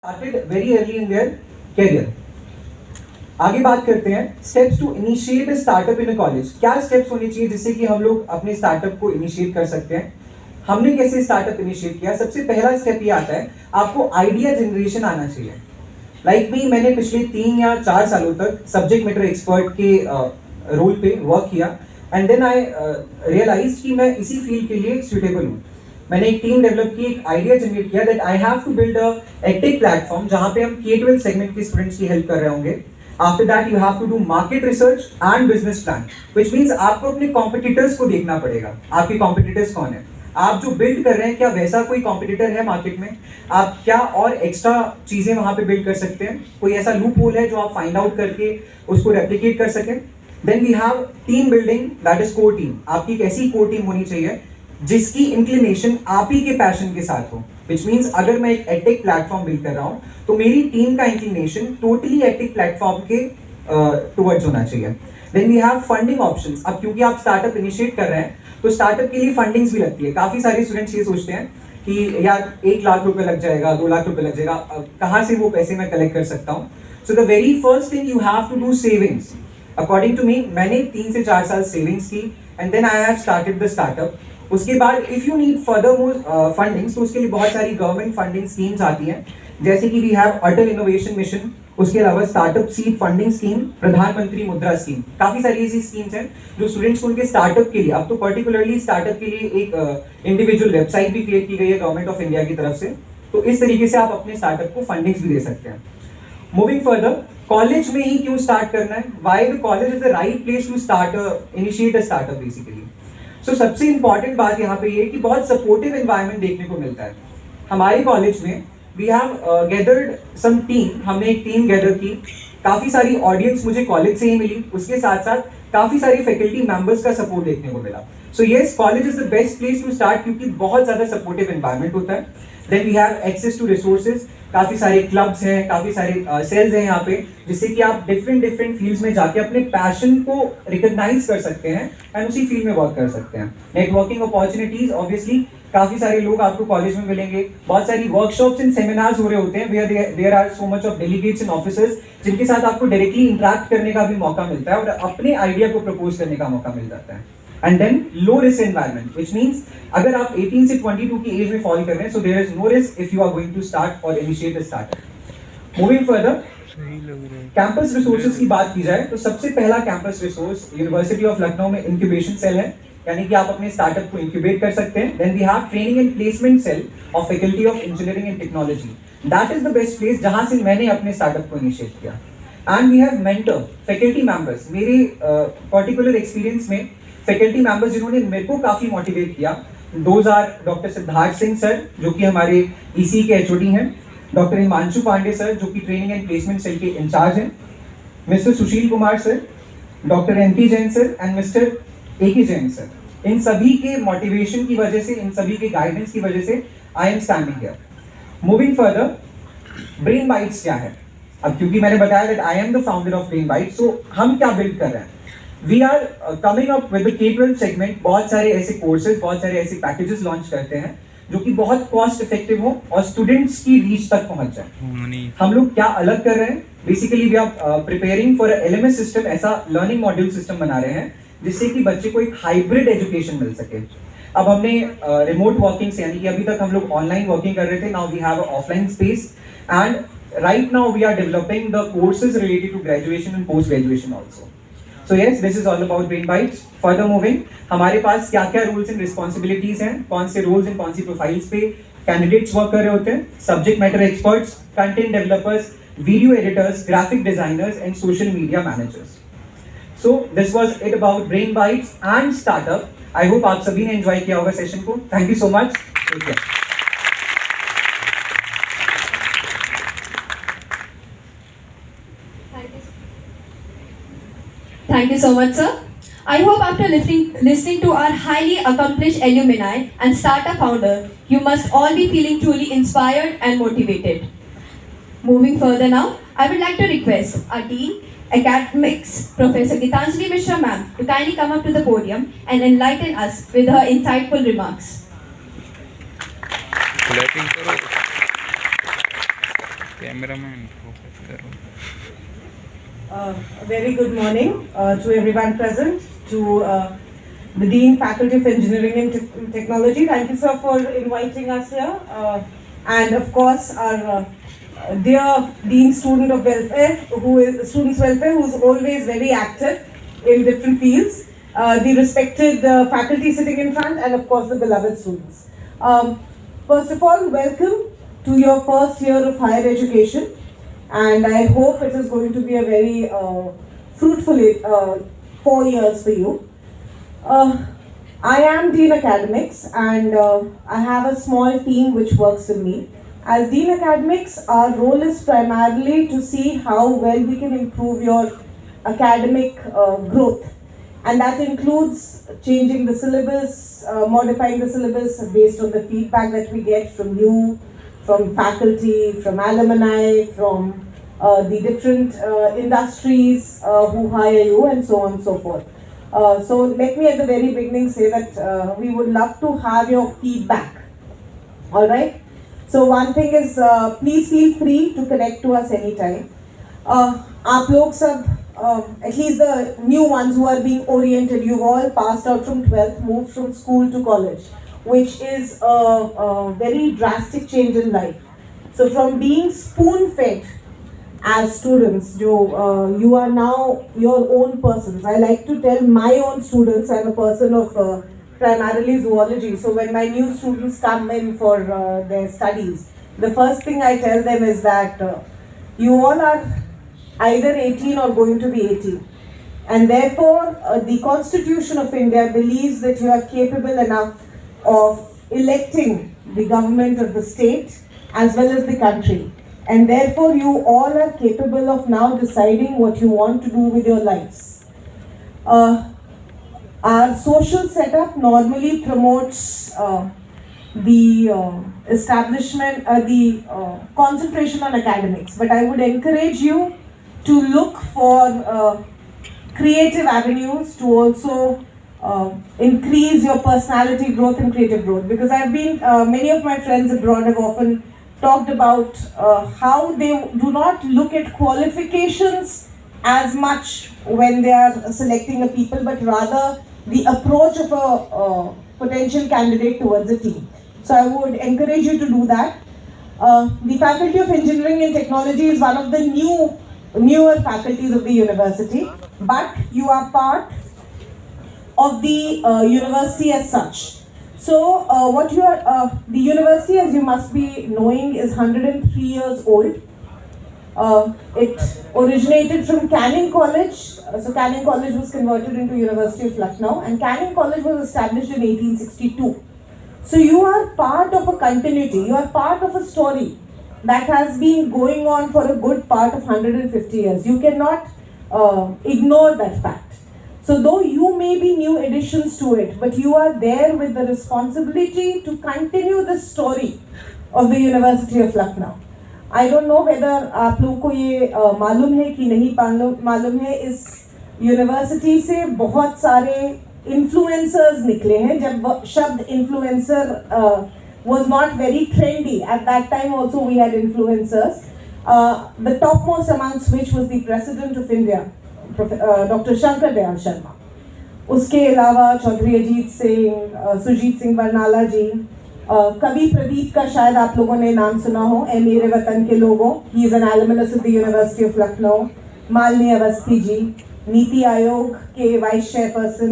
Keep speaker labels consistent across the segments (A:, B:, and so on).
A: started very early in their career. आगे बात करते हैं steps to initiate a startup in a college. क्या स्टेप्स होने चाहिए जिससे कि हम लोग अपने स्टार्टअप को इनिशिएट कर सकते हैं. हमने कैसे स्टार्टअप इनिशिएट किया. सबसे पहला स्टेप ये आता है आपको आइडिया जनरेशन आना चाहिए. लाइक मी, मैंने पिछले 3 या 4 सालों तक सब्जेक्ट मैटर एक्सपर्ट के रोल पे वर्क किया एंड देन आई रियलाइज कि मैं इसी फील्ड के लिए सुटेबल हूँ. मैंने एक टीम डेवलप की, एक आइडिया जनरेट किया that I have to build a edtech platform जहां पे हम K-12 सेगमेंट के स्टूडेंट्स की हेल्प कर रहे होंगे. After that you have to do market research and business plan, which means आपको अपने कॉम्पिटिटर्स को देखना पड़ेगा. आपके कॉम्पिटिटर्स कौन है, आप जो बिल्ड कर रहे हैं क्या वैसा कोई कॉम्पिटिटर है मार्केट में, आप क्या और एक्स्ट्रा चीजें वहां पे बिल्ड कर सकते हैं, कोई ऐसा लूप होल है जो आप फाइंड आउट करके उसको रेप्लिकेट कर सकें. Then we have team building, that is core team. आपकी एक ऐसी कोर टीम होनी चाहिए जिसकी इंक्लिनेशन आप ही के पैशन के साथ हो. विच मीन्स अगर मैं एक एडटेक प्लेटफॉर्म बिल्ड कर रहा हूँ तो मेरी टीम का इंक्लिनेशन टोटली एडटेक प्लेटफॉर्म के टुवर्ड्स होना चाहिए. Then we have funding options. अब क्योंकि आप स्टार्टअप इनिशिएट कर रहे हैं तो स्टार्टअप के लिए फंडिंग्स भी लगती है. काफी सारे स्टूडेंट्स ये सोचते हैं कि यार 1 लाख रुपए लग जाएगा, 2 लाख रुपए लग जाएगा, कहाँ से वो पैसे मैं कलेक्ट कर सकता हूँ. So the very first thing you have to do savings. According to me, मैंने 3 से 4 साल सेविंग्स की and then I have started the startup. उसके बाद if you need further more fundings तो उसके लिए बहुत सारी गवर्नमेंट फंडिंग स्कीम्स आती हैं, जैसे कि we have Atal innovation mission, उसके अलावा स्टार्टअप सीड फंडिंग स्कीम, प्रधानमंत्री मुद्रा स्कीम. काफी सारी ऐसी स्कीम्स हैं जो स्टूडेंट्स को उनके स्टार्टअप के लिए, अब तो पर्टिकुलरली स्टार्टअप के लिए एक इंडिविजुअल वेबसाइट भी क्रिएट की गई है गवर्नमेंट ऑफ इंडिया की तरफ से. तो इस तरीके से आप अपने स्टार्टअप को फंडिंग्स भी दे सकते हैं. मूविंग फर्दर, कॉलेज में ही क्यों स्टार्ट करना है, why the college is the right place to start initiate a startup basically. So सबसे इंपॉर्टेंट बात यहाँ पे ये कि बहुत सपोर्टिव एनवायरनमेंट देखने को मिलता है. हमारे कॉलेज में we have gathered some team, हमने एक टीम गैदर की. काफी सारी ऑडियंस मुझे कॉलेज से ही मिली, उसके साथ साथ काफी सारे फैकल्टी मेंबर्स का सपोर्ट देखने को मिला. So yes, college is the best place to start क्योंकि बहुत ज्यादा सपोर्टिव एनवायरनमेंट होता है. Then we have access to resources. काफी सारे क्लब्स हैं, काफी सारे सेल्स हैं यहाँ पे, जिससे कि आप डिफरेंट फील्ड्स में जाके अपने पैशन को रिकॉग्नाइज कर सकते हैं एंड उसी फील्ड में वर्क कर सकते हैं. नेटवर्किंग अपॉर्चुनिटीज, ऑब्वियसली काफी सारे लोग आपको कॉलेज में मिलेंगे. बहुत सारी वर्कशॉप्स एंड सेमिनार्स हो रहे होते हैं where there are so much of delegates and officers जिनके साथ आपको डायरेक्टली इंटरेक्ट करने का भी मौका मिलता है और अपने आइडिया को प्रपोज करने का मौका मिल जाता है. And then low risk environment, which means अगर आप 18 से 22 की एज में फॉल कर रहे हैं, so there is no risk if you are going to start और initiate a startup. Moving further, campus resources की बात की जाए तो सबसे पहला campus resource university of Lucknow में इंक्यूबेशन सेल है, यानी कि आप अपने स्टार्टअप को इंक्यूबेट कर सकते हैं. Then we have training and placement cell of faculty of engineering and technology. That is the best place जहां से मैंने अपने स्टार्टअप को इनिशिएट किया. And we have mentor faculty members. मेरे पर्टिकुलर एक्सपीरियंस में फैकल्टी मेंबर्स जिन्होंने मेरे को काफी मोटिवेट किया, those are doctor Siddharth Singh sir जो कि हमारे ईसी के एचओडी हैं, डॉक्टर हिमांशु पांडे सर जो कि ट्रेनिंग एंड प्लेसमेंट सेल के इंचार्ज हैं, mister Sushil Kumar sir, doctor NP Jain sir and mister AK Jain sir. इन सभी के मोटिवेशन की वजह से, इन सभी के गाइडेंस की वजह से I am standing here. Moving further, Brain Bites क्या है. अब क्योंकि मैंने बताया that I am the founder of Brain Bites, so हम क्या बिल्ड कर रहे हैं. We are coming up with the K-12 segment. बहुत सारे ऐसे कोर्सेज, बहुत सारे ऐसे पैकेजेस लॉन्च करते हैं जो कि बहुत कॉस्ट इफेक्टिव हो और स्टूडेंट्स की रीच तक पहुंच जाए. हम लोग क्या अलग कर रहे हैं, basically we are preparing for LMS system. ऐसा लर्निंग मॉड्यूल सिस्टम बना रहे हैं जिससे कि बच्चे को एक हाइब्रिड एजुकेशन मिल सके. अब हमने रिमोट वर्किंग से, यानी कि अभी तक हम लोग ऑनलाइन वर्किंग कर रहे थे, now we have a offline space and right now we are developing the courses related to graduation and post graduation also. So yes, this is all about Brain Bites. Further moving, हमारे पास क्या क्या rules and responsibilities हैं, कौन से roles and कौन सी profiles पे candidates work कर रहे होते हैं. Subject matter experts, content developers, video editors, graphic designers and social media managers. So this was it about Brain Bytes and startup. I hope आप सभी ने एंजॉय किया होगा सेशन को. Thank you so much. Take care.
B: Thank you so much, sir. I hope after listening to our highly accomplished alumni and startup founder, you must all be feeling truly inspired and motivated. Moving further now, I would like to request our Dean, Academics, Professor Gitanjali Mishra ma'am, to kindly come up to the podium and enlighten us with her insightful remarks.
C: Cameraman focus करो.
D: A very good morning to everyone present, to the Dean, Faculty of Engineering and Technology. Thank you, sir, for inviting us here. And of course, our dear Dean, Student of Welfare, Students Welfare, who is always very active in different fields. The respected faculty sitting in front, and of course, the beloved students. First of all, welcome to your first year of higher education. And I hope it is going to be a very fruitful 4 years for you. I am Dean Academics, and I have a small team which works with me. As Dean Academics, our role is primarily to see how well we can improve your academic growth. And that includes changing the syllabus, modifying the syllabus based on the feedback that we get from you, from faculty, from alumni, from the different industries who hire you, and so on and so forth. So let me at the very beginning say that we would love to have your feedback. All right? So one thing is, please feel free to connect to us anytime. आप लोग सब, at least the new ones who are being oriented, you've all passed out from 12th, moved from school to college, which is a very drastic change in life. So from being spoon-fed as students, you are now your own persons. I like to tell my own students, I'm a person of primarily zoology. So when my new students come in for their studies, the first thing I tell them is that you all are either 18 or going to be 18. And therefore, the Constitution of India believes that you are capable enough of electing the government of the state as well as the country. And therefore, you all are capable of now deciding what you want to do with your lives. Our social setup normally promotes the establishment, the concentration on academics. But I would encourage you to look for creative avenues to also increase your personality growth and creative growth. Because I've been, many of my friends abroad have often talked about how they do not look at qualifications as much when they are selecting a people, but rather the approach of a potential candidate towards a team. So I would encourage you to do that. The Faculty of Engineering and Technology is one of the newer faculties of the university, but you are part of the university as such. So the university, as you must be knowing, is 103 years old. It originated from Canning College. So Canning College was converted into University of Lucknow, and Canning College was established in 1862. So you are part of a continuity, you are part of a story that has been going on for a good part of 150 years. You cannot ignore that fact. So though you may be new additions to it, but you are there with the responsibility to continue the story of the University of Lucknow. I don't know whether आप लोग को ये मालूम है कि नहीं मालूम है, इस यूनिवर्सिटी से बहुत सारे इन्फ्लुएंसर्स निकले हैं. जब शब्द influencer was not very trendy at that time, also we had influencers. The topmost amongst which was the President of India, Dr. Shankar Dayal Sharma. उसके अलावा चौधरी अजीत सिंह, सुजीत सिंह बरनाला जी, कवि प्रदीप का शायद आप लोगों ने नाम सुना हो, ए मेरे वतन के लोगों, he is an alumnus of the University of Lucknow. Malini Awasthi ji, NITI Aayog के vice chairperson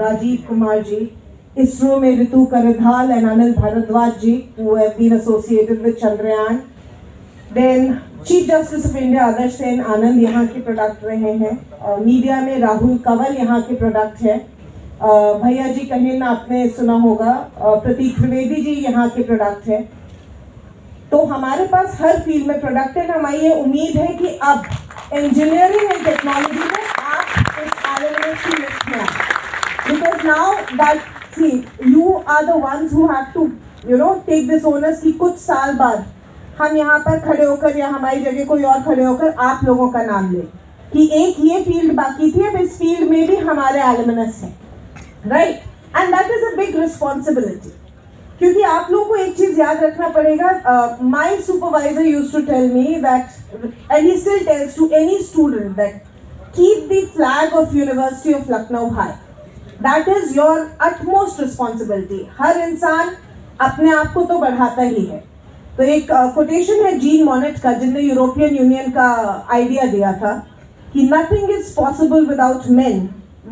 D: Rajiv Kumar ji, ISRO में Ritu करधाल and Anil Bharadwaj ji, who have been associated with Chandrayaan. Then Chief Justice of India आदर्श सेन आनंद यहाँ के प्रोडक्ट रहे हैं. मीडिया में राहुल कंवल यहाँ के प्रोडक्ट है. भैया जी कहीं ना आपने सुना होगा, प्रतीक त्रिवेदी जी यहाँ के प्रोडक्ट है. तो हमारे पास हर फील्ड में प्रोडक्ट है. हमारी ये उम्मीद है कि अब इंजीनियरिंग एंड टेक्नोलॉजी में आप इस एलिमेंट की लिस्ट में आए. Because now that you are the ones who have to take this onus कि कुछ साल बाद हम यहाँ पर खड़े होकर या हमारी जगह कोई और खड़े होकर आप लोगों का नाम ले कि एक ये फील्ड बाकी थी, अब इस फील्ड में भी हमारे एलिमेंट्स हैं, right? And that is a big responsibility. क्योंकि आप लोगों को एक चीज याद रखना पड़ेगा. My supervisor used to tell me that, and he still tells to any student that keep the flag of University of Lucknow high. That is your utmost responsibility. हर इंसान अपने आप को तो बढ़ाता ही है. तो एक कोटेशन है जीन मोनेट का, जिनने यूरोपियन यूनियन का आइडिया दिया था कि nothing is possible without men,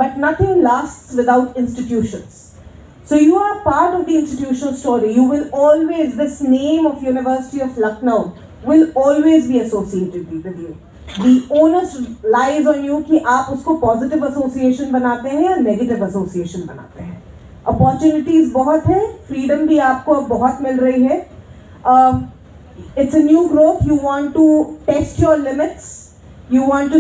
D: but nothing lasts without institutions. So you are part of the institutional story. You will always, this name of University of Lucknow will always be associated with you. The onus lies on you कि आप उसको positive association बनाते हैं या negative association बनाते हैं. Opportunities बहुत है, फ्रीडम भी आपको अब बहुत मिल रही है. It's a new growth. You want to test your limits. You want to